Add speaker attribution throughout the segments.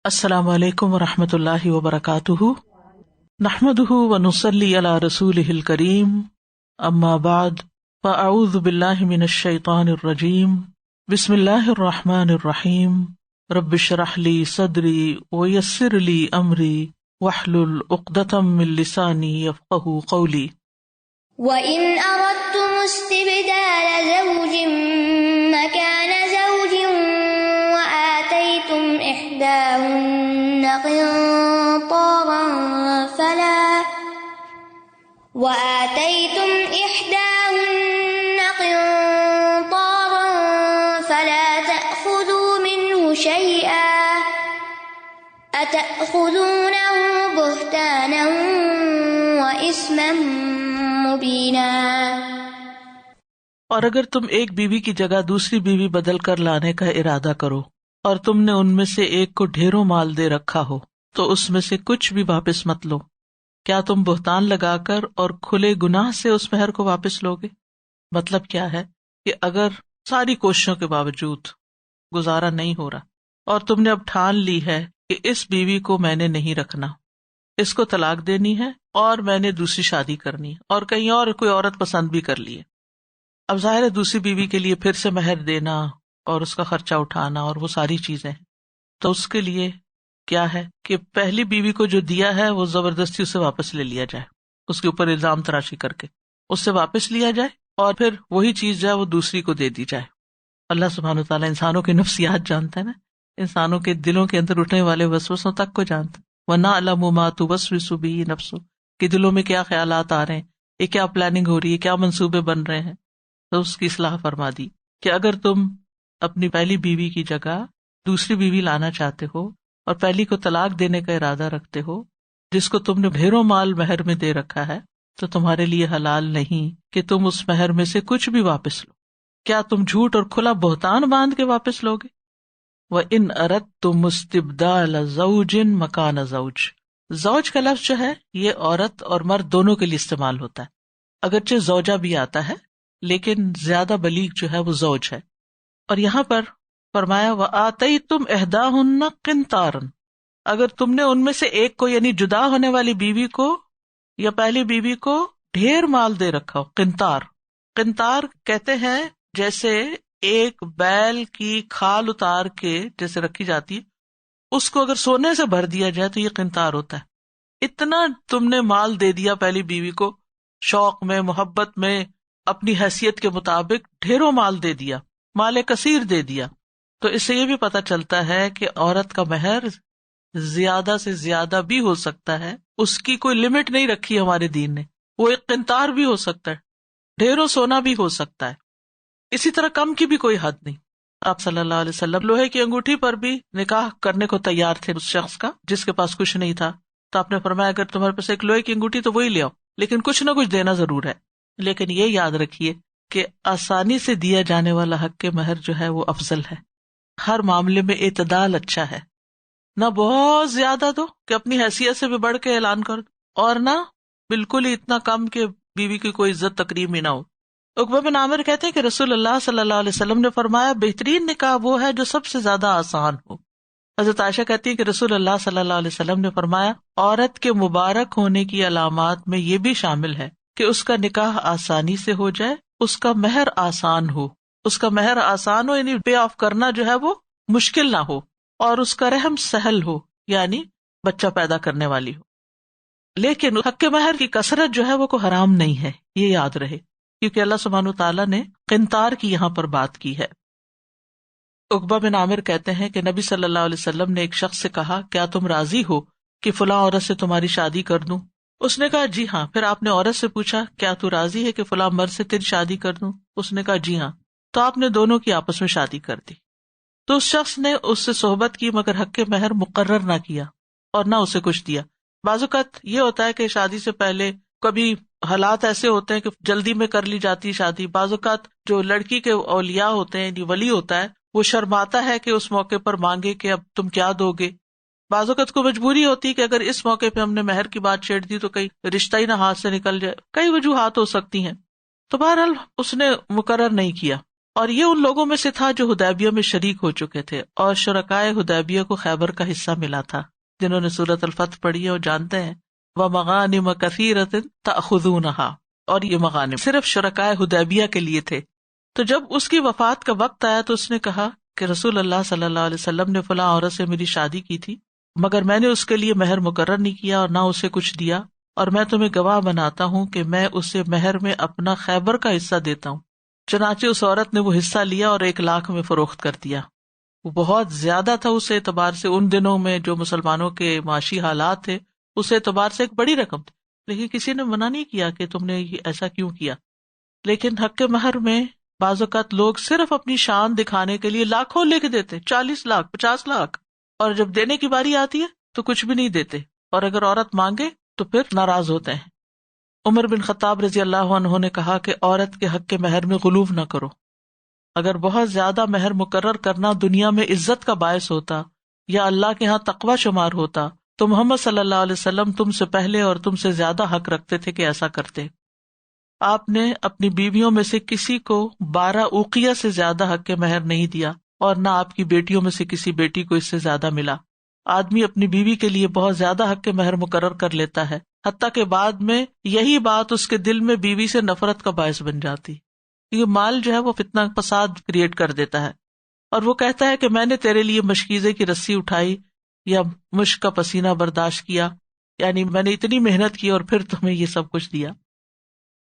Speaker 1: السلام علیکم ورحمۃ اللہ وبرکاتہ، نحمدہ ونصلی علی رسولہ الکریم، اما بعد فاعوذ باللہ من الشیطان الرجیم، بسم اللہ الرحمن الرحیم، رب اشرح لی صدری ویسر لی امری واحلل عقدۃ من لسانی یفقہوا قولی۔
Speaker 2: وَإِنْ أَرَدْتُمُ اسْتِبْدَالَ زَوْجٍ مَّكَانَ زَوْجٍ وَآتَيْتُمْ إِحْدَاهُنَّ قِنطَارًا فَلَا تَأْخُذُوا مِنْهُ شَيْئًا أَتَأْخُذُونَهُ بُهْتَانًا وَإِثْمًا مُبِينًا۔
Speaker 1: اور اگر تم ایک بیوی کی جگہ دوسری بیوی بدل کر لانے کا ارادہ کرو اور تم نے ان میں سے ایک کو ڈھیروں مال دے رکھا ہو تو اس میں سے کچھ بھی واپس مت لو۔ کیا تم بہتان لگا کر اور کھلے گناہ سے اس مہر کو واپس لوگے؟ مطلب کیا ہے کہ اگر ساری کوششوں کے باوجود گزارا نہیں ہو رہا اور تم نے اب ٹھان لی ہے کہ اس بیوی کو میں نے نہیں رکھنا، اس کو طلاق دینی ہے اور میں نے دوسری شادی کرنی ہے اور کہیں اور کوئی عورت پسند بھی کر لی ہے، اب ظاہر ہے دوسری بیوی کے لیے پھر سے مہر دینا اور اس کا خرچہ اٹھانا اور وہ ساری چیزیں ہیں، تو اس کے لیے کیا ہے کہ پہلی بیوی کو جو دیا ہے وہ زبردستی اسے واپس لے لیا جائے، اس کے اوپر الزام تراشی کر کے اس سے واپس لیا جائے اور پھر وہی چیز جو ہے وہ دوسری کو دے دی جائے۔ اللہ سبحانہ وتعالیٰ انسانوں کی نفسیات جانتا ہے نا، انسانوں کے دلوں کے اندر اٹھنے والے وسوسوں تک کو جانتا ہے۔ وَنَعْلَمُ مَا تُوَسْوِسُ بِهِ نَفْسُهُ، کہ دلوں میں کیا خیالات آ رہے ہیں، یہ کیا پلاننگ ہو رہی ہے، کیا منصوبے بن رہے ہیں، تو اس کی اصلاح فرما دی کہ اگر تم اپنی پہلی بیوی کی جگہ دوسری بیوی لانا چاہتے ہو اور پہلی کو طلاق دینے کا ارادہ رکھتے ہو جس کو تم نے ڈھیروں مال مہر میں دے رکھا ہے، تو تمہارے لیے حلال نہیں کہ تم اس مہر میں سے کچھ بھی واپس لو۔ کیا تم جھوٹ اور کھلا بہتان باندھ کے واپس لوگے؟ وَإِنْ أَرَدْتُمُ اسْتِبْدَالَ زَوْجٍ مَكَانَ زَوْجٍ، زوج کا لفظ جو ہے یہ عورت اور مرد دونوں کے لیے استعمال ہوتا ہے، اگرچہ زوجہ بھی آتا ہے لیکن زیادہ بلیغ جو ہے وہ زوج ہے۔ اور یہاں پر فرمایا وَآتَيْتُمْ إِحْدَاهُنَّ قِنطَارًا، اگر تم نے ان میں سے ایک کو یعنی جدا ہونے والی بیوی کو یا پہلی بیوی کو ڈھیر مال دے رکھا ہو۔ قنطار، قنطار کہتے ہیں جیسے ایک بیل کی کھال اتار کے جیسے رکھی جاتی ہے، اس کو اگر سونے سے بھر دیا جائے تو یہ قنطار ہوتا ہے۔ اتنا تم نے مال دے دیا پہلی بیوی کو، شوق میں، محبت میں، اپنی حیثیت کے مطابق ڈھیروں مال دے دیا، مال کثیر دے دیا، تو اس سے یہ بھی پتہ چلتا ہے کہ عورت کا مہر زیادہ سے زیادہ بھی ہو سکتا ہے، اس کی کوئی لمٹ نہیں رکھی ہمارے دین نے، وہ ایک قنطار بھی ہو سکتا ہے، ڈھیروں سونا بھی ہو سکتا ہے، اسی طرح کم کی بھی کوئی حد نہیں۔ آپ صلی اللہ علیہ وسلم لوہے کی انگوٹھی پر بھی نکاح کرنے کو تیار تھے اس شخص کا جس کے پاس کچھ نہیں تھا، تو آپ نے فرمایا اگر تمہارے پاس ایک لوہے کی انگوٹھی تو وہی لے آؤ، لیکن کچھ نہ کچھ دینا ضرور ہے۔ لیکن یہ یاد رکھیے کہ آسانی سے دیا جانے والا حق کے مہر جو ہے وہ افضل ہے، ہر معاملے میں اعتدال اچھا ہے، نہ بہت زیادہ دو کہ اپنی حیثیت سے بھی بڑھ کے اعلان کر دو اور نہ بالکل ہی اتنا کم کہ بیوی کی کوئی عزت تکریم ہی نہ ہو۔ عقبہ بن عامر کہتے ہیں کہ رسول اللہ صلی اللہ علیہ وسلم نے فرمایا بہترین نکاح وہ ہے جو سب سے زیادہ آسان ہو۔ حضرت عائشہ کہتی ہے کہ رسول اللہ صلی اللہ علیہ وسلم نے فرمایا عورت کے مبارک ہونے کی علامات میں یہ بھی شامل ہے کہ اس کا نکاح آسانی سے ہو جائے، اس کا مہر آسان ہو، اس کا مہر آسان ہو یعنی پے آف کرنا جو ہے وہ مشکل نہ ہو، اور اس کا رحم سہل ہو یعنی بچہ پیدا کرنے والی ہو۔ لیکن حق مہر کی کثرت جو ہے وہ کوئی حرام نہیں ہے، یہ یاد رہے، کیونکہ اللہ سبحانہ تعالیٰ نے قنطار کی یہاں پر بات کی ہے۔ عقبہ بن عامر کہتے ہیں کہ نبی صلی اللہ علیہ وسلم نے ایک شخص سے کہا کیا تم راضی ہو کہ فلاں عورت سے تمہاری شادی کر دوں؟ اس نے کہا جی ہاں۔ پھر آپ نے عورت سے پوچھا کیا تو راضی ہے کہ فلاں مرد سے تیری شادی کر دوں؟ اس نے کہا جی ہاں۔ تو آپ نے دونوں کی آپس میں شادی کر دی۔ تو اس شخص نے اس سے صحبت کی مگر حق مہر مقرر نہ کیا اور نہ اسے کچھ دیا۔ بعض اوقات یہ ہوتا ہے کہ شادی سے پہلے کبھی حالات ایسے ہوتے ہیں کہ جلدی میں کر لی جاتی شادی، بعض اوقات جو لڑکی کے اولیاء ہوتے ہیں یعنی ولی ہوتا ہے وہ شرماتا ہے کہ اس موقع پر مانگے کہ اب تم کیا دو گے، بعض اوقات کو مجبوری ہوتی کہ اگر اس موقع پہ ہم نے مہر کی بات چھیڑ دی تو کئی رشتہ ہی نہ ہاتھ سے نکل جائے، کئی وجوہات ہو سکتی ہیں۔ تو بہرحال اس نے مقرر نہیں کیا، اور یہ ان لوگوں میں سے تھا جو حدیبیہ میں شریک ہو چکے تھے، اور شرکائے حدیبیہ کو خیبر کا حصہ ملا تھا، جنہوں نے سورۃ الفتح پڑھی ہے وہ جانتے ہیں، وَمَغَانِمَ كَثِيرَةٍ تَأْخُذُونَهَا، اور یہ مغانم صرف شرکائے حدیبیہ کے لیے تھے۔ تو جب اس کی وفات کا وقت آیا تو اس نے کہا کہ رسول اللہ صلی اللہ علیہ وسلم نے فلاں عورت سے میری شادی کی تھی، مگر میں نے اس کے لیے مہر مقرر نہیں کیا اور نہ اسے کچھ دیا، اور میں تمہیں گواہ بناتا ہوں کہ میں اسے مہر میں اپنا خیبر کا حصہ دیتا ہوں۔ چنانچہ اس عورت نے وہ حصہ لیا اور 1,00,000 میں فروخت کر دیا۔ وہ بہت زیادہ تھا اس اعتبار سے، ان دنوں میں جو مسلمانوں کے معاشی حالات تھے اس اعتبار سے ایک بڑی رقم تھی، لیکن کسی نے منع نہیں کیا کہ تم نے ایسا کیوں کیا۔ لیکن حق مہر میں بعض اوقات لوگ صرف اپنی شان دکھانے کے لیے لاکھوں لکھ دیتے، 40 لاکھ 50 لاکھ، اور جب دینے کی باری آتی ہے تو کچھ بھی نہیں دیتے، اور اگر عورت مانگے تو پھر ناراض ہوتے ہیں۔ عمر بن خطاب رضی اللہ عنہ نے کہا کہ عورت کے حق کے مہر میں غلوف نہ کرو۔ اگر بہت زیادہ مہر مقرر کرنا دنیا میں عزت کا باعث ہوتا یا اللہ کے ہاں تقوی شمار ہوتا تو محمد صلی اللہ علیہ وسلم تم سے پہلے اور تم سے زیادہ حق رکھتے تھے کہ ایسا کرتے۔ آپ نے اپنی بیویوں میں سے کسی کو 12 اوقیہ سے زیادہ حق کے مہر نہیں دیا، اور نہ آپ کی بیٹیوں میں سے کسی بیٹی کو اس سے زیادہ ملا۔ آدمی اپنی بیوی کے لیے بہت زیادہ حق کے مہر مقرر کر لیتا ہے، حتیٰ کہ بعد میں یہی بات اس کے دل میں بیوی سے نفرت کا باعث بن جاتی، کیونکہ مال جو ہے وہ فتنہ فساد کریٹ کر دیتا ہے، اور وہ کہتا ہے کہ میں نے تیرے لیے مشکیزے کی رسی اٹھائی یا مشک کا پسینہ برداشت کیا، یعنی میں نے اتنی محنت کی اور پھر تمہیں یہ سب کچھ دیا۔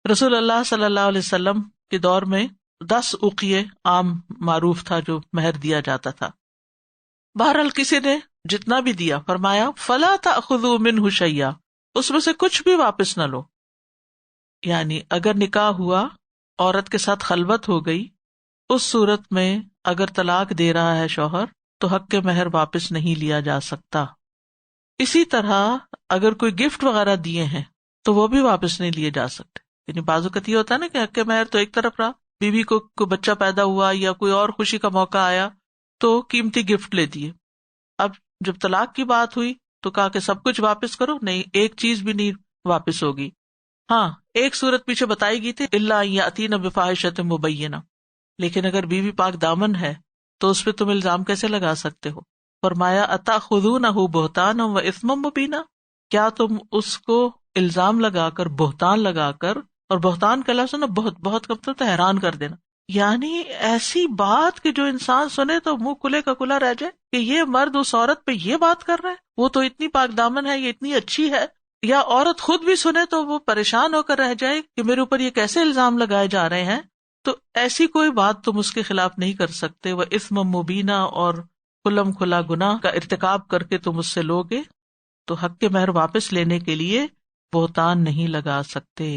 Speaker 1: رسول اللہ صلی اللہ علیہ وسلم کے دور میں 10 اوقیے عام معروف تھا جو مہر دیا جاتا تھا۔ بہرحال کسی نے جتنا بھی دیا، فرمایا فلا تأخذوا منہ شیئا، اس میں سے کچھ بھی واپس نہ لو۔ یعنی اگر نکاح ہوا، عورت کے ساتھ خلوت ہو گئی، اس صورت میں اگر طلاق دے رہا ہے شوہر تو حق کے مہر واپس نہیں لیا جا سکتا۔ اسی طرح اگر کوئی گفٹ وغیرہ دیے ہیں تو وہ بھی واپس نہیں لیے جا سکتے۔ یعنی بعض اوقات یہ ہوتا ہے نا کہ حق کے مہر تو ایک طرف رہا، بیوی کو کوئی بچہ پیدا ہوا یا کوئی اور خوشی کا موقع آیا تو قیمتی گفٹ لے دیے، اب جب طلاق کی بات ہوئی تو کہا کہ سب کچھ واپس کرو، نہیں، ایک چیز بھی نہیں واپس ہوگی۔ ہاں، ایک صورت پیچھے بتائی گئی تھی، الا ان یاتین بفاحشۃ مبینہ، لیکن اگر بیوی پاک دامن ہے تو اس پہ تم الزام کیسے لگا سکتے ہو؟ فرمایا اتاخذونہ بہتانا و اثما مبینا، کیا تم اس کو الزام لگا کر، بہتان لگا کر، اور بہتان کا لفظ نا بہت بہت کب تو حیران کر دینا، یعنی ایسی بات کہ جو انسان سنے تو منہ کھلے کا کھلا رہ جائے کہ یہ مرد اس عورت پہ یہ بات کر رہا ہے، وہ تو اتنی پاک دامن ہے، یہ اتنی اچھی ہے، یا عورت خود بھی سنے تو وہ پریشان ہو کر رہ جائے کہ میرے اوپر یہ کیسے الزام لگائے جا رہے ہیں۔ تو ایسی کوئی بات تم اس کے خلاف نہیں کر سکتے، وہ اثم مبینہ، اور کھلم کھلا گناہ کا ارتکاب کر کے تم اس سے لوگے تو حق کے مہر واپس لینے کے لیے بہتان نہیں لگا سکتے۔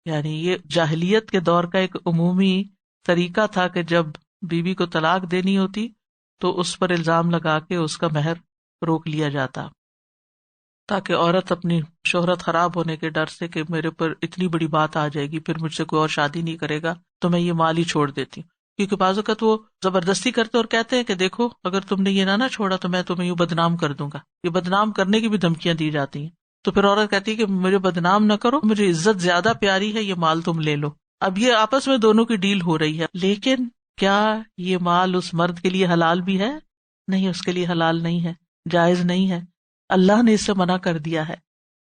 Speaker 1: یعنی یہ جاہلیت کے دور کا ایک عمومی طریقہ تھا کہ جب بیوی کو طلاق دینی ہوتی تو اس پر الزام لگا کے اس کا مہر روک لیا جاتا، تاکہ عورت اپنی شہرت خراب ہونے کے ڈر سے کہ میرے پر اتنی بڑی بات آ جائے گی، پھر مجھ سے کوئی اور شادی نہیں کرے گا تو میں یہ مال ہی چھوڑ دیتی ہوں۔ کیونکہ بعض اوقات وہ زبردستی کرتے اور کہتے ہیں کہ دیکھو اگر تم نے یہ نہ چھوڑا تو میں تمہیں یوں بدنام کر دوں گا، یہ بدنام کرنے کی بھی دھمکیاں دی جاتی ہیں۔ تو پھر عورت کہتی ہے کہ مجھے بدنام نہ کرو، مجھے عزت زیادہ پیاری ہے، یہ مال تم لے لو۔ اب یہ آپس میں دونوں کی ڈیل ہو رہی ہے، لیکن کیا یہ مال اس مرد کے لیے حلال بھی ہے؟ نہیں، اس کے لیے حلال نہیں ہے، جائز نہیں ہے، اللہ نے اس سے منع کر دیا ہے۔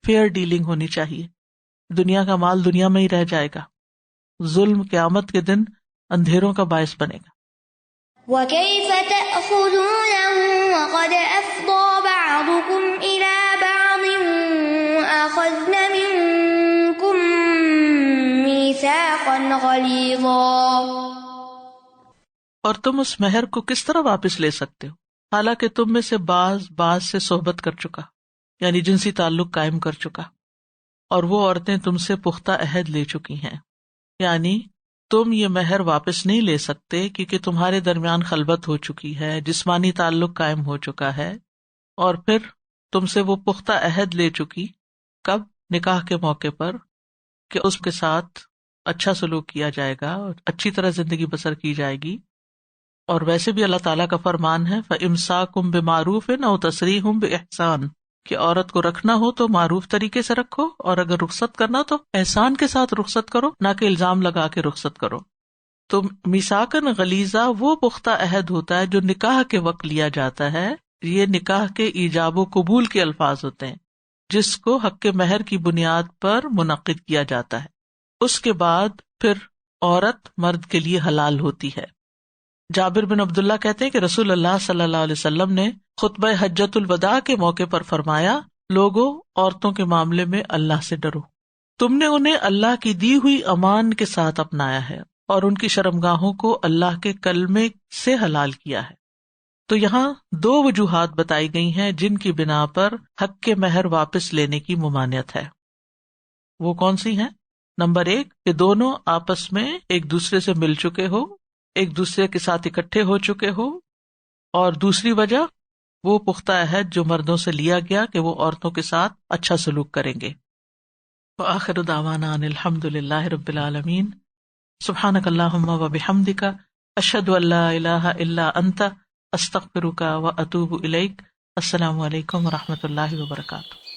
Speaker 1: فیئر ڈیلنگ ہونی چاہیے، دنیا کا مال دنیا میں ہی رہ جائے گا، ظلم قیامت کے دن اندھیروں کا باعث بنے گا۔
Speaker 2: وَكَيْفَ تَأْخُذُونَهُ وَقَدْ أَفْضَىٰ بَعْضُكُمْ إِلَىٰ بَعْضٍ وَأَخَذْنَ مِنكُم مِّيثَاقًا غَلِيظًا۔
Speaker 1: اور تم اس مہر کو کس طرح واپس لے سکتے ہو حالانکہ تم میں سے بعض سے صحبت کر چکا، یعنی جنسی تعلق قائم کر چکا، اور وہ عورتیں تم سے پختہ عہد لے چکی ہیں۔ یعنی تم یہ مہر واپس نہیں لے سکتے کیونکہ تمہارے درمیان خلوت ہو چکی ہے، جسمانی تعلق قائم ہو چکا ہے، اور پھر تم سے وہ پختہ عہد لے چکی، کب؟ نکاح کے موقع پر، کہ اس کے ساتھ اچھا سلوک کیا جائے گا، اچھی طرح زندگی بسر کی جائے گی۔ اور ویسے بھی اللہ تعالیٰ کا فرمان ہے فَإِمْسَاكُمْ بِمَعْرُوفٍ أَوْ تَسْرِيحٌ بِإِحْسَانٍ، کہ عورت کو رکھنا ہو تو معروف طریقے سے رکھو، اور اگر رخصت کرنا تو احسان کے ساتھ رخصت کرو، نہ کہ الزام لگا کے رخصت کرو۔ تو میثاقاً غلیظہ وہ پختہ عہد ہوتا ہے جو نکاح کے وقت لیا جاتا ہے. یہ نکاح کے ایجاب و قبول کے الفاظ ہوتے ہیں جس کو حق مہر کی بنیاد پر منعقد کیا جاتا ہے. اس کے بعد پھر عورت مرد کے لیے حلال ہوتی ہے. جابر بن عبداللہ کہتے ہیں کہ رسول اللہ صلی اللہ علیہ وسلم نے خطبہ حجۃ الوداع کے موقع پر فرمایا، لوگوں عورتوں کے معاملے میں اللہ سے ڈرو. تم نے انہیں اللہ کی دی ہوئی امان کے ساتھ اپنایا ہے اور ان کی شرمگاہوں کو اللہ کے کلمے سے حلال کیا ہے. تو یہاں 2 وجوہات بتائی گئی ہیں جن کی بنا پر حق کے مہر واپس لینے کی ممانعت ہے. وہ کون سی ہیں؟ نمبر 1 کہ دونوں آپس میں ایک دوسرے سے مل چکے ہو، ایک دوسرے کے ساتھ اکٹھے ہو چکے ہو، اور دوسری وجہ وہ پختہ عہد جو مردوں سے لیا گیا کہ وہ عورتوں کے ساتھ اچھا سلوک کریں گے. وآخر دعوانا ان الحمد للہ رب العالمین. سبحانک اللہم وبحمدک، اشہد ان لا الہ الا انت، استغفرک واتوب الیک. السلام علیکم ورحمۃ اللہ وبرکاتہ.